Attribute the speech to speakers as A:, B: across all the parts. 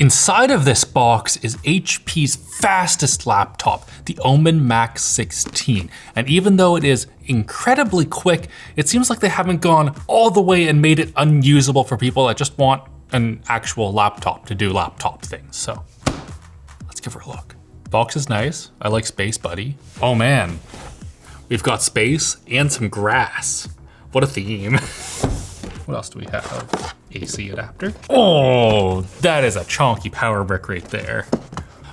A: Inside of this box is HP's fastest laptop, the Omen Max 16. And even though it is incredibly quick, it seems like they haven't gone all the way and made it unusable for people that just want an actual laptop to do laptop things. So let's give her a look. Box is nice. I like Space Buddy. Oh man, we've got space and some grass. What a theme. What else do we have? AC adapter. Oh, that is a chonky power brick right there.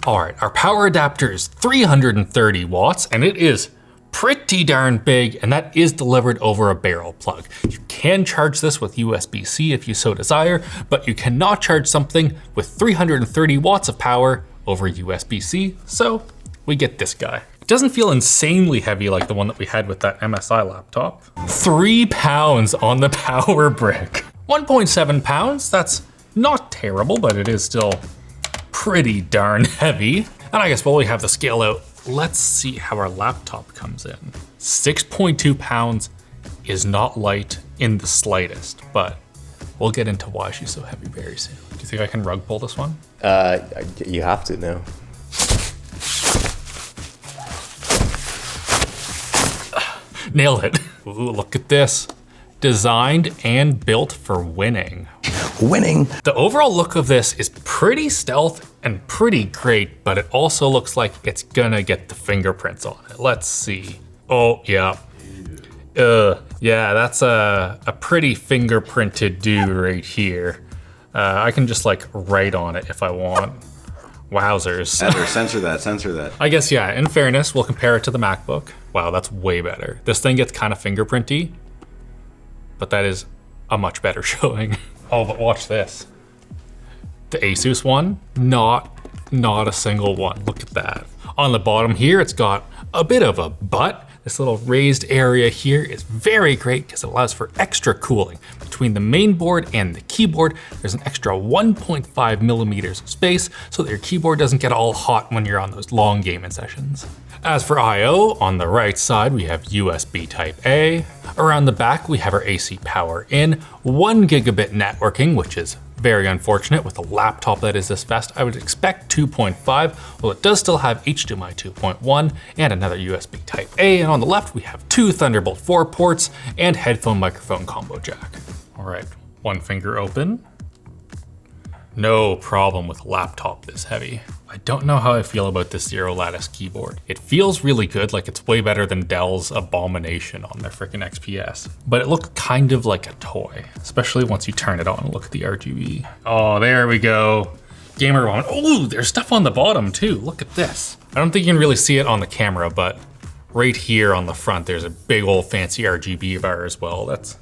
A: All right, our power adapter is 330 watts and it is pretty darn big, and that is delivered over a barrel plug. You can charge this with USB-C if you so desire, but you cannot charge something with 330 watts of power over USB-C, so we get this guy. It doesn't feel insanely heavy like the one that we had with that MSI laptop. 3 pounds on the power brick. 1.7 pounds, that's not terrible, but it is still pretty darn heavy. And I guess while we have the scale out, let's see how our laptop comes in. 6.2 pounds is not light in the slightest, but we'll get into why she's so heavy very soon. Do you think I can rug pull this one?
B: You have to now.
A: Nailed it. Ooh, look at this. Designed and built for winning.
B: Winning.
A: The overall look of this is pretty stealth and pretty great, but it also looks like it's gonna get the fingerprints on it. Let's see. Oh, yeah. Yeah, that's a pretty fingerprinted dude right here. I can just like write on it if I want. Wowzers.
C: Censor that.
A: I guess, yeah, in fairness, we'll compare it to the MacBook. Wow, that's way better. This thing gets kind of fingerprinty, but that is a much better showing. Oh, but watch this. The Asus one, not a single one. Look at that. On the bottom here, it's got a bit of a butt. This little raised area here is very great because it allows for extra cooling. Between the main board and the keyboard, there's an extra 1.5 millimeters of space so that your keyboard doesn't get all hot when you're on those long gaming sessions. As for I/O, on the right side, we have USB Type A. Around the back, we have our AC power in, 1 gigabit networking, which is very unfortunate with a laptop that is this fast. I would expect 2.5, well, it does still have HDMI 2.1 and another USB Type A. And on the left, we have 2 Thunderbolt 4 ports and headphone microphone combo jack. All right, one finger open. No problem with a laptop this heavy. I don't know how I feel about this zero lattice keyboard. It feels really good, like it's way better than Dell's Abomination on their freaking XPS, but it looks kind of like a toy, especially once you turn it on and look at the RGB. Oh, there we go. Gamer one. Oh, there's stuff on the bottom too. Look at this. I don't think you can really see it on the camera, but right here on the front, there's a big old fancy RGB bar as well. That's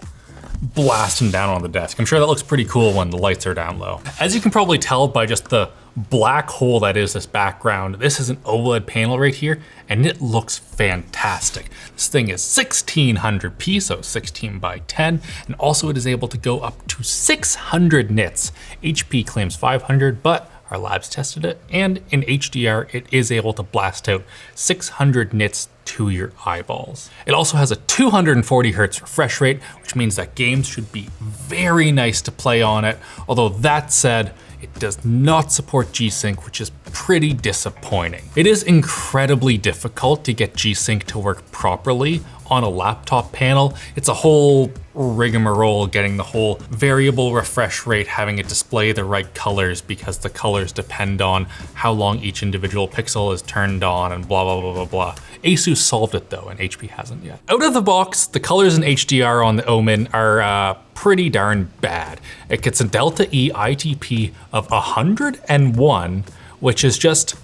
A: blasting down on the desk. I'm sure that looks pretty cool when the lights are down low. As you can probably tell by just the black hole that is this background, this is an OLED panel right here, and it looks fantastic. This thing is 1600p, so 16 by 10, and also it is able to go up to 600 nits. HP claims 500, but our labs tested it, and in HDR, it is able to blast out 600 nits to your eyeballs. It also has a 240 hertz refresh rate, which means that games should be very nice to play on it. Although that said, it does not support G-Sync, which is pretty disappointing. It is incredibly difficult to get G-Sync to work properly on a laptop panel. It's a whole rigmarole getting the whole variable refresh rate, having it display the right colors because the colors depend on how long each individual pixel is turned on and blah, blah, blah, blah, blah. Asus solved it though, and HP hasn't yet. Out of the box, the colors in HDR on the Omen are pretty darn bad. It gets a Delta E ITP of 101, which is just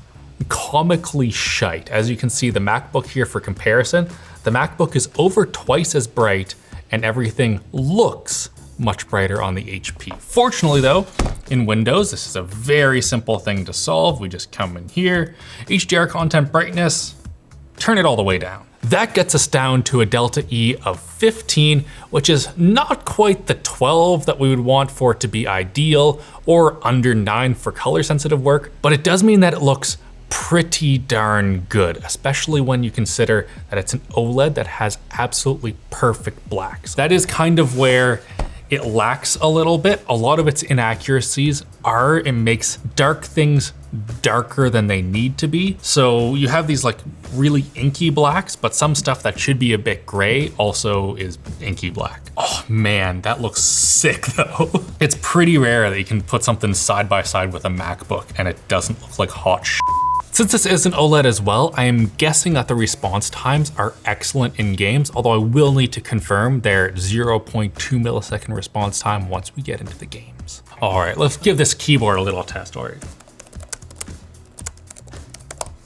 A: comically shite. As you can see, the MacBook here for comparison, the MacBook is over twice as bright and everything looks much brighter on the HP. Fortunately though, in Windows, this is a very simple thing to solve. We just come in here, HDR content brightness, turn it all the way down. That gets us down to a Delta E of 15, which is not quite the 12 that we would want for it to be ideal, or under 9 for color sensitive work, but it does mean that it looks pretty darn good, especially when you consider that it's an OLED that has absolutely perfect blacks. That is kind of where it lacks a little bit. A lot of its inaccuracies are it makes dark things darker than they need to be. So you have these like really inky blacks, but some stuff that should be a bit gray also is inky black. Oh man, that looks sick though. It's pretty rare that you can put something side by side with a MacBook and it doesn't look like hot shit. Since this is an OLED as well, I am guessing that the response times are excellent in games, although I will need to confirm their 0.2 millisecond response time once we get into the games. All right, let's give this keyboard a little test, all right.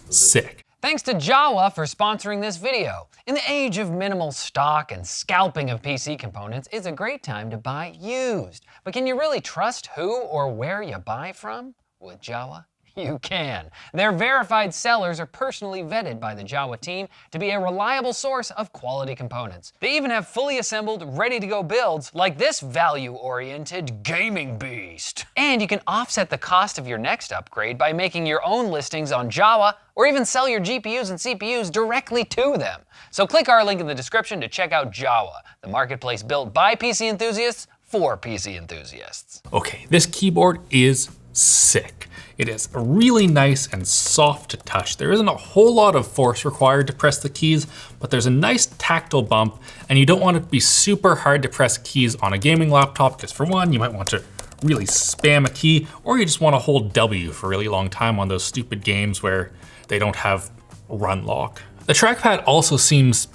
A: Sick.
D: Thanks to Jawa for sponsoring this video. In the age of minimal stock and scalping of PC components, it's a great time to buy used. But can you really trust who or where you buy from? With Jawa, you can. Their verified sellers are personally vetted by the Jawa team to be a reliable source of quality components. They even have fully assembled, ready-to-go builds like this value-oriented gaming beast. And you can offset the cost of your next upgrade by making your own listings on Jawa or even sell your GPUs and CPUs directly to them. So click our link in the description to check out Jawa, the marketplace built by PC enthusiasts for PC enthusiasts.
A: Okay, this keyboard is sick. It is really nice and soft to touch. There isn't a whole lot of force required to press the keys, but there's a nice tactile bump, and you don't want it to be super hard to press keys on a gaming laptop, because for one, you might want to really spam a key, or you just want to hold W for a really long time on those stupid games where they don't have run lock. The trackpad also seems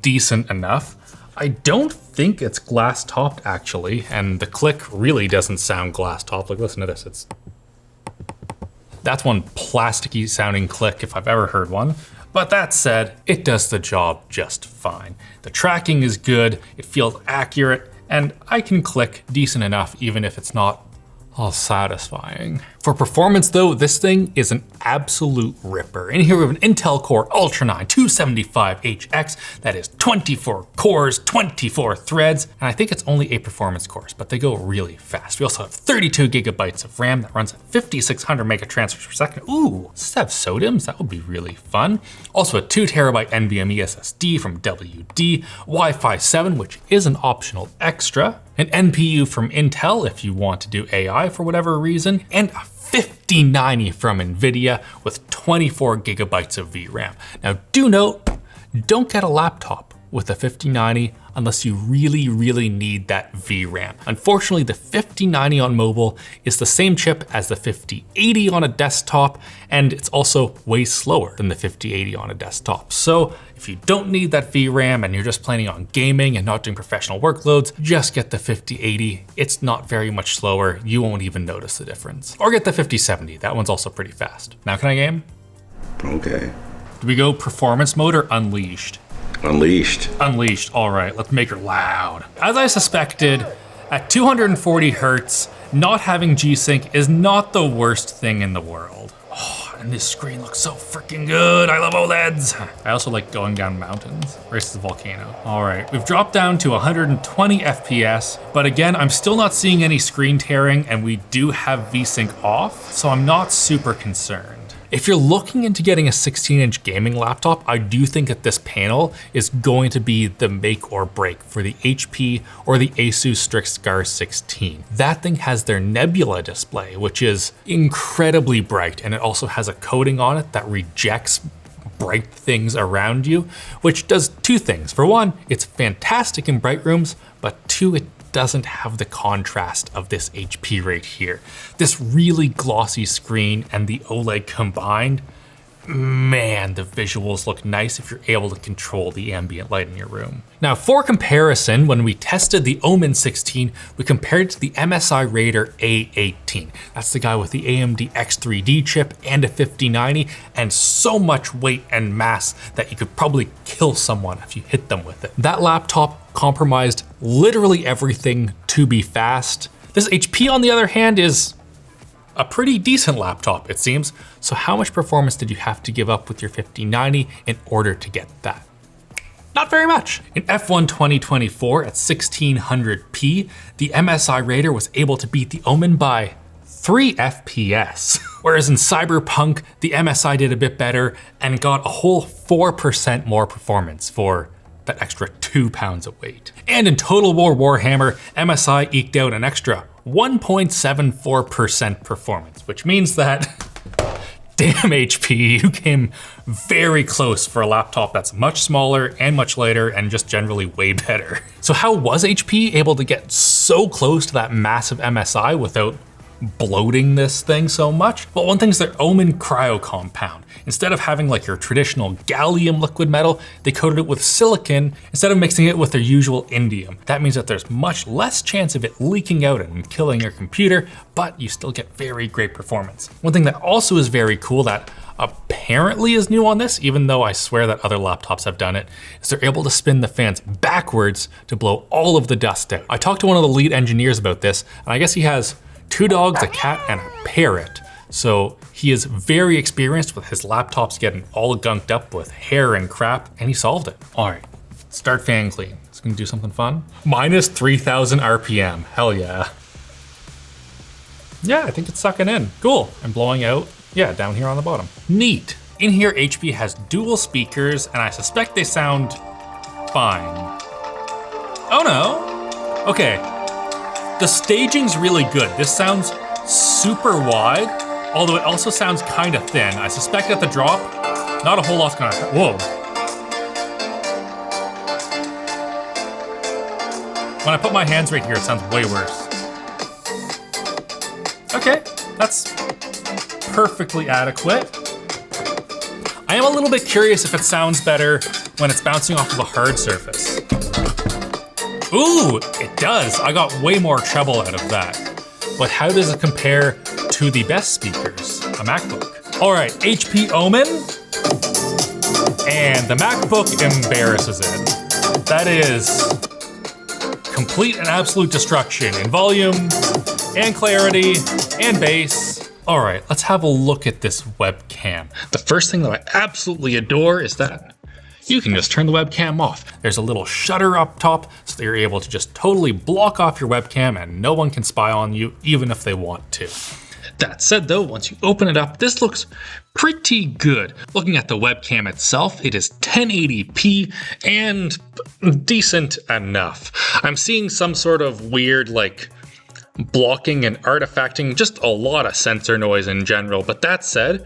A: decent enough. I don't think it's glass topped actually, and the click really doesn't sound glass topped. Like listen to this, that's one plasticky sounding click if I've ever heard one. But that said, it does the job just fine. The tracking is good, it feels accurate, and I can click decent enough even if it's not all satisfying. For performance though, this thing is an absolute ripper. In here we have an Intel Core Ultra 9 275HX that is 24 cores, 24 threads, and I think it's only 8 performance cores, but they go really fast. We also have 32 gigabytes of RAM that runs at 5,600 mega transfers per second. Ooh, does this have SODIMMs? That would be really fun. Also a 2 terabyte NVMe SSD from WD, Wi-Fi 7, which is an optional extra, an NPU from Intel if you want to do AI for whatever reason, and a 5090 from NVIDIA with 24 gigabytes of VRAM. Now do note, don't get a laptop with a 5090 unless you really, really need that VRAM. Unfortunately, the 5090 on mobile is the same chip as the 5080 on a desktop, and it's also way slower than the 5080 on a desktop. So if you don't need that VRAM and you're just planning on gaming and not doing professional workloads, just get the 5080. It's not very much slower. You won't even notice the difference. Or get the 5070. That one's also pretty fast. Now can I game?
C: Okay.
A: Do we go performance mode or unleashed?
C: Unleashed.
A: Unleashed, all right, let's make her loud. As I suspected, at 240 hertz, not having G-Sync is not the worst thing in the world. Oh, and this screen looks so freaking good. I love OLEDs. I also like going down mountains. Race to the volcano. All right, we've dropped down to 120 FPS, but again, I'm still not seeing any screen tearing, and we do have V-Sync off, so I'm not super concerned. If you're looking into getting a 16-inch gaming laptop, I do think that this panel is going to be the make or break for the HP or the Asus Strix Scar 16. That thing has their Nebula display, which is incredibly bright, and it also has a coating on it that rejects bright things around you, which does two things. For one, it's fantastic in bright rooms, but two, it doesn't have the contrast of this HP right here. This really glossy screen and the OLED combined, man, the visuals look nice if you're able to control the ambient light in your room. Now for comparison, when we tested the Omen 16, we compared it to the MSI Raider A18. That's the guy with the AMD X3D chip and a 5090 and so much weight and mass that you could probably kill someone if you hit them with it. That laptop compromised literally everything to be fast. This HP on the other hand is a pretty decent laptop, it seems. So how much performance did you have to give up with your 5090 in order to get that? Not very much. In F1 2024 at 1600p, the MSI Raider was able to beat the Omen by 3 FPS. Whereas in Cyberpunk, the MSI did a bit better and got a whole 4% more performance for that extra 2 2 pounds of weight. And in Total War Warhammer, MSI eked out an extra 1.74% performance, which means that, damn HP, you came very close for a laptop that's much smaller and much lighter and just generally way better. So how was HP able to get so close to that massive MSI without bloating this thing so much? Well, one thing is their Omen cryo compound. Instead of having like your traditional gallium liquid metal, they coated it with silicon instead of mixing it with their usual indium. That means that there's much less chance of it leaking out and killing your computer, but you still get very great performance. One thing that also is very cool that apparently is new on this, even though I swear that other laptops have done it, is they're able to spin the fans backwards to blow all of the dust out. I talked to one of the lead engineers about this, and I guess he has 2 dogs, a cat, and a parrot. So he is very experienced with his laptops getting all gunked up with hair and crap, and he solved it. All right, start fan clean. It's gonna do something fun. Minus 3,000 RPM, hell yeah. Yeah, I think it's sucking in. Cool, and blowing out, yeah, down here on the bottom. Neat. In here, HP has dual speakers, and I suspect they sound fine. Oh no, okay. The staging's really good. This sounds super wide, although it also sounds kind of thin. I suspect at the drop, not a whole lot's gonna, whoa. When I put my hands right here, it sounds way worse. Okay, that's perfectly adequate. I am a little bit curious if it sounds better when it's bouncing off of a hard surface. Ooh, it does. I got way more treble out of that. But how does it compare to the best speakers, a MacBook? All right, HP Omen, and the MacBook embarrasses it. That is complete and absolute destruction in volume and clarity and bass. All right, let's have a look at this webcam. The first thing that I absolutely adore is that you can just turn the webcam off. There's a little shutter up top, so that you're able to just totally block off your webcam and no one can spy on you, even if they want to. That said though, once you open it up, this looks pretty good. Looking at the webcam itself, it is 1080p and decent enough. I'm seeing some sort of weird like blocking and artifacting, just a lot of sensor noise in general, but that said,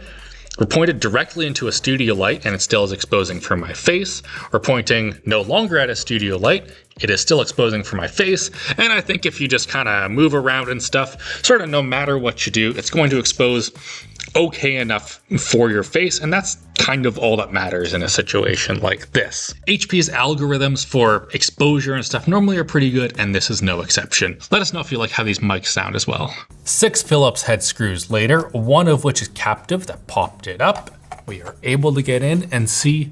A: we're pointed directly into a studio light and it still is exposing for my face. We're pointing no longer at a studio light, it is still exposing for my face. And I think if you just kind of move around and stuff, sort of no matter what you do, it's going to expose okay enough for your face. And that's kind of all that matters in a situation like this. HP's algorithms for exposure and stuff normally are pretty good, and this is no exception. Let us know if you like how these mics sound as well. 6 Phillips head screws later, one of which is captive that popped it up. We are able to get in and see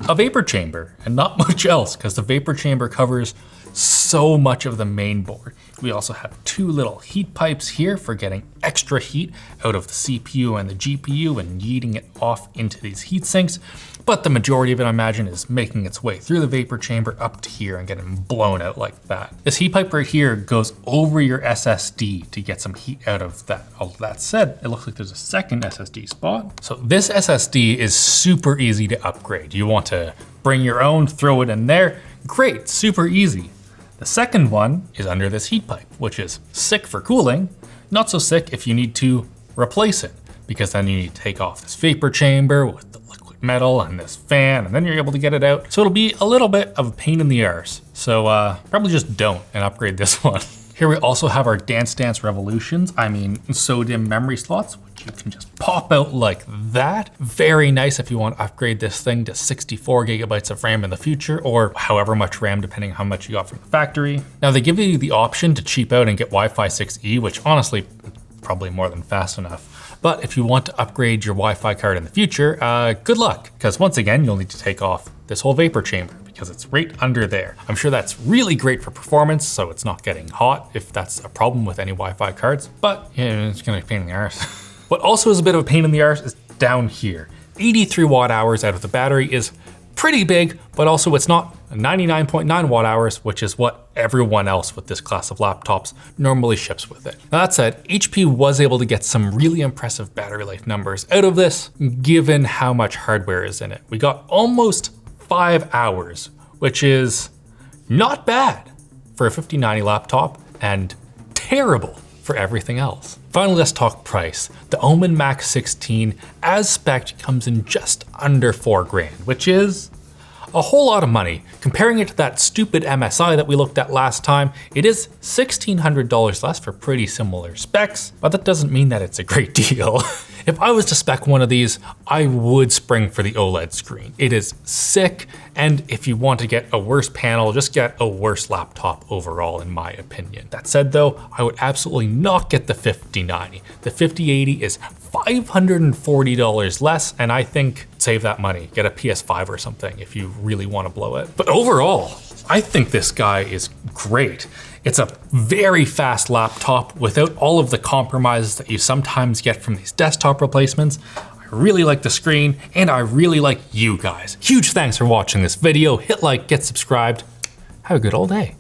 A: a vapor chamber and not much else because the vapor chamber covers so much of the main board. We also have 2 little heat pipes here for getting extra heat out of the CPU and the GPU and yeeting it off into these heat sinks. But the majority of it, I imagine, is making its way through the vapor chamber up to here and getting blown out like that. This heat pipe right here goes over your SSD to get some heat out of that. All that said, it looks like there's a second SSD spot. So this SSD is super easy to upgrade. You want to bring your own, throw it in there. Great, super easy. The second one is under this heat pipe, which is sick for cooling, not so sick if you need to replace it, because then you need to take off this vapor chamber with the liquid metal and this fan, and then you're able to get it out. So it'll be a little bit of a pain in the arse. So probably just don't and upgrade this one. Here we also have our Dance Dance Revolutions, SODIMM memory slots, which you can just pop out like that. Very nice if you want to upgrade this thing to 64 gigabytes of RAM in the future, or however much RAM depending on how much you got from the factory. Now they give you the option to cheap out and get Wi-Fi 6E, which honestly, probably more than fast enough. But if you want to upgrade your Wi-Fi card in the future, good luck, because once again, you'll need to take off this whole vapor chamber because it's right under there. I'm sure that's really great for performance, so it's not getting hot if that's a problem with any Wi-Fi cards, but yeah, it's gonna be a pain in the arse. What also is a bit of a pain in the arse is down here. 83 watt hours out of the battery is pretty big, but also it's not 99.9 watt hours, which is what everyone else with this class of laptops normally ships with it. Now that said, HP was able to get some really impressive battery life numbers out of this, given how much hardware is in it. We got almost 5 hours which is not bad for a 5090 laptop and terrible for everything else. Finally, let's talk price. The Omen Max 16 as spec'd comes in just under $4,000, which is a whole lot of money. Comparing it to that stupid MSI that we looked at last time, it is $1,600 less for pretty similar specs, but that doesn't mean that it's a great deal. If I was to spec one of these, I would spring for the OLED screen. It is sick, and if you want to get a worse panel, just get a worse laptop overall, in my opinion. That said though, I would absolutely not get the 5090. The 5080 is $540 less, and I think save that money. Get a PS5 or something if you really want to blow it. But overall, I think this guy is great. It's a very fast laptop without all of the compromises that you sometimes get from these desktop replacements. I really like the screen, and I really like you guys. Huge thanks for watching this video. Hit like, get subscribed. Have a good old day.